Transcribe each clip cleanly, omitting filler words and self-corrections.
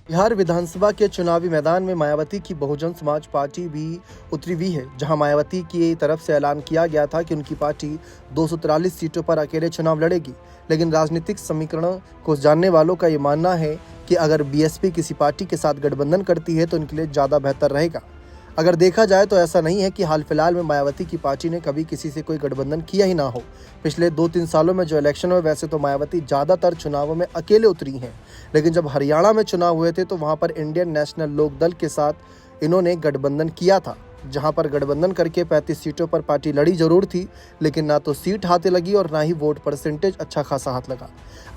बिहार विधानसभा के चुनावी मैदान में मायावती की बहुजन समाज पार्टी भी उतरी हुई है, जहां मायावती की तरफ से ऐलान किया गया था कि उनकी पार्टी 243 सीटों पर अकेले चुनाव लड़ेगी। लेकिन राजनीतिक समीकरणों को जानने वालों का ये मानना है कि अगर बीएसपी किसी पार्टी के साथ गठबंधन करती है तो उनके लिए ज़्यादा बेहतर रहेगा। अगर देखा जाए तो ऐसा नहीं है कि हाल फिलहाल में मायावती की पार्टी ने कभी किसी से कोई गठबंधन किया ही ना हो। पिछले 2-3 सालों में जो इलेक्शन हुए, वैसे तो मायावती ज़्यादातर चुनावों में अकेले उतरी हैं, लेकिन जब हरियाणा में चुनाव हुए थे तो वहां पर इंडियन नेशनल लोकदल के साथ इन्होंने गठबंधन किया था, जहां पर गठबंधन करके 35 सीटों पर पार्टी लड़ी जरूर थी, लेकिन ना तो सीट हाथ लगी और ना ही वोट परसेंटेज अच्छा खासा हाथ लगा।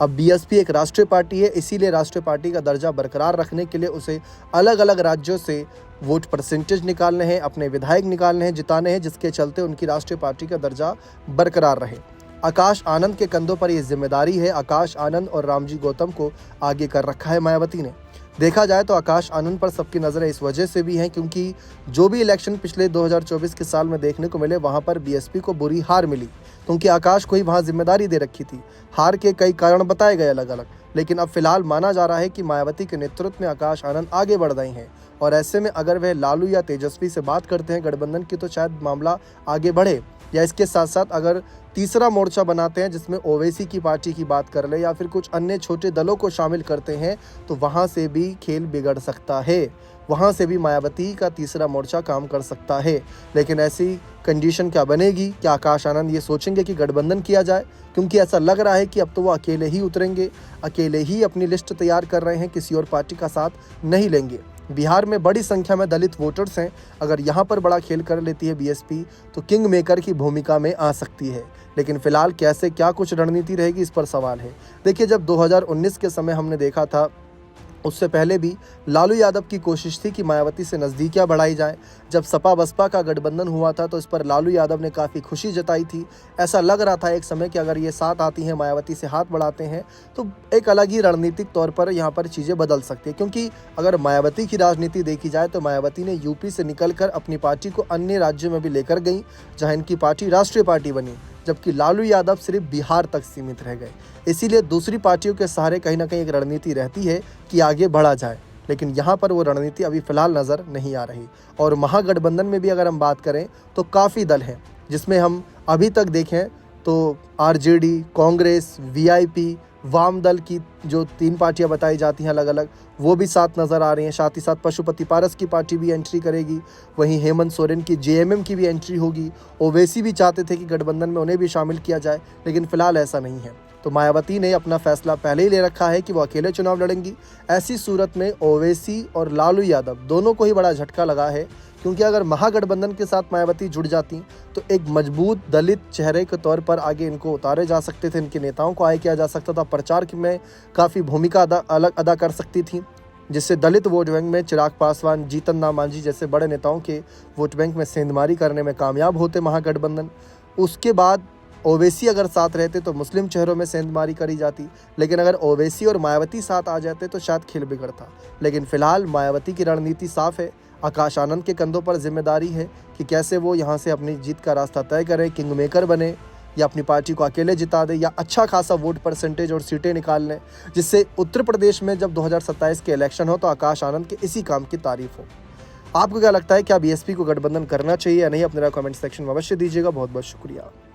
अब बीएसपी एक राष्ट्रीय पार्टी है, इसीलिए राष्ट्रीय पार्टी का दर्जा बरकरार रखने के लिए उसे अलग अलग राज्यों से वोट परसेंटेज निकालने हैं, अपने विधायक निकालने हैं, जिताने हैं, जिसके चलते उनकी राष्ट्रीय पार्टी का दर्जा बरकरार रहे। आकाश आनंद के कंधों पर यह जिम्मेदारी है। आकाश आनंद और रामजी गौतम को आगे कर रखा है मायावती ने। देखा जाए तो आकाश आनंद पर सबकी नज़रें इस वजह से भी हैं क्योंकि जो भी इलेक्शन पिछले 2024 के साल में देखने को मिले, वहां पर बीएसपी को बुरी हार मिली, क्योंकि आकाश को ही वहां जिम्मेदारी दे रखी थी। हार के कई कारण बताए गए अलग अलग, लेकिन अब फिलहाल माना जा रहा है कि मायावती के नेतृत्व में आकाश आनंद आगे बढ़ रहे हैं, और ऐसे में अगर वह लालू या तेजस्वी से बात करते हैं गठबंधन की, तो शायद मामला आगे बढ़े। या इसके साथ साथ अगर तीसरा मोर्चा बनाते हैं जिसमें ओवैसी की पार्टी की बात कर ले या फिर कुछ अन्य छोटे दलों को शामिल करते हैं, तो वहां से भी खेल बिगड़ सकता है। वहां से भी मायावती का तीसरा मोर्चा काम कर सकता है। लेकिन ऐसी कंडीशन क्या बनेगी? क्या आकाश आनंद ये सोचेंगे कि गठबंधन किया जाए? क्योंकि ऐसा लग रहा है कि अब तो वो अकेले ही उतरेंगे, अकेले ही अपनी लिस्ट तैयार कर रहे हैं, किसी और पार्टी का साथ नहीं लेंगे। बिहार में बड़ी संख्या में दलित वोटर्स हैं। अगर यहाँ पर बड़ा खेल कर लेती है बीएसपी तो किंग मेकर की भूमिका में आ सकती है। लेकिन फिलहाल कैसे क्या कुछ रणनीति रहेगी, इस पर सवाल है। देखिए, जब 2019 के समय हमने देखा था, उससे पहले भी लालू यादव की कोशिश थी कि मायावती से नज़दीकियां बढ़ाई जाए। जब सपा बसपा का गठबंधन हुआ था तो इस पर लालू यादव ने काफ़ी खुशी जताई थी। ऐसा लग रहा था एक समय कि अगर ये साथ आती हैं, मायावती से हाथ बढ़ाते हैं, तो एक अलग ही रणनीतिक तौर पर यहाँ पर चीज़ें बदल सकती है। क्योंकि अगर मायावती की राजनीति देखी जाए तो मायावती ने यूपी से निकल कर अपनी पार्टी को अन्य राज्यों में भी लेकर गई, जहाँ इनकी पार्टी राष्ट्रीय पार्टी बनी, जबकि लालू यादव सिर्फ बिहार तक सीमित रह गए। इसीलिए दूसरी पार्टियों के सहारे कहीं ना कहीं एक रणनीति रहती है कि आगे बढ़ा जाए, लेकिन यहाँ पर वो रणनीति अभी फिलहाल नज़र नहीं आ रही। और महागठबंधन में भी अगर हम बात करें तो काफ़ी दल हैं, जिसमें हम अभी तक देखें तो आरजेडी, कांग्रेस, वीआईपी, वाम दल की जो 3 पार्टियां बताई जाती हैं अलग अलग, वो भी साथ नज़र आ रही हैं। साथ ही साथ पशुपति पारस की पार्टी भी एंट्री करेगी, वहीं हेमंत सोरेन की जेएमएम की भी एंट्री होगी। ओवैसी भी चाहते थे कि गठबंधन में उन्हें भी शामिल किया जाए, लेकिन फिलहाल ऐसा नहीं है। तो मायावती ने अपना फैसला पहले ही ले रखा है कि वो अकेले चुनाव लड़ेंगी। ऐसी सूरत में ओवैसी और लालू यादव दोनों को ही बड़ा झटका लगा है, क्योंकि अगर महागठबंधन के साथ मायावती जुड़ जाती तो एक मजबूत दलित चेहरे के तौर पर आगे इनको उतारे जा सकते थे, इनके नेताओं को आगे किया जा सकता था, प्रचार में काफ़ी भूमिका अदा कर सकती थी, जिससे दलित वोट बैंक में चिराग पासवान, जीतन राम मांझी जैसे बड़े नेताओं के वोट बैंक में सेंधमारी करने में कामयाब होते महागठबंधन। उसके बाद ओवैसी अगर साथ रहते तो मुस्लिम चेहरों में सेंधमारी करी जाती, लेकिन अगर ओवैसी और मायावती साथ आ जाते तो शायद खेल बिगड़ता। लेकिन फिलहाल मायावती की रणनीति साफ है। आकाश आनंद के कंधों पर जिम्मेदारी है कि कैसे वो यहाँ से अपनी जीत का रास्ता तय करे, किंग मेकर बने, या अपनी पार्टी को अकेले जिता दे, या अच्छा खासा वोट परसेंटेज और सीटें निकाल लें, जिससे उत्तर प्रदेश में जब 2027 के इलेक्शन हो तो आकाश आनंद के इसी काम की तारीफ हो। आपको क्या लगता है, क्या बीएसपी को गठबंधन करना चाहिए या नहीं? अपने कमेंट सेक्शन में अवश्य दीजिएगा। बहुत बहुत शुक्रिया।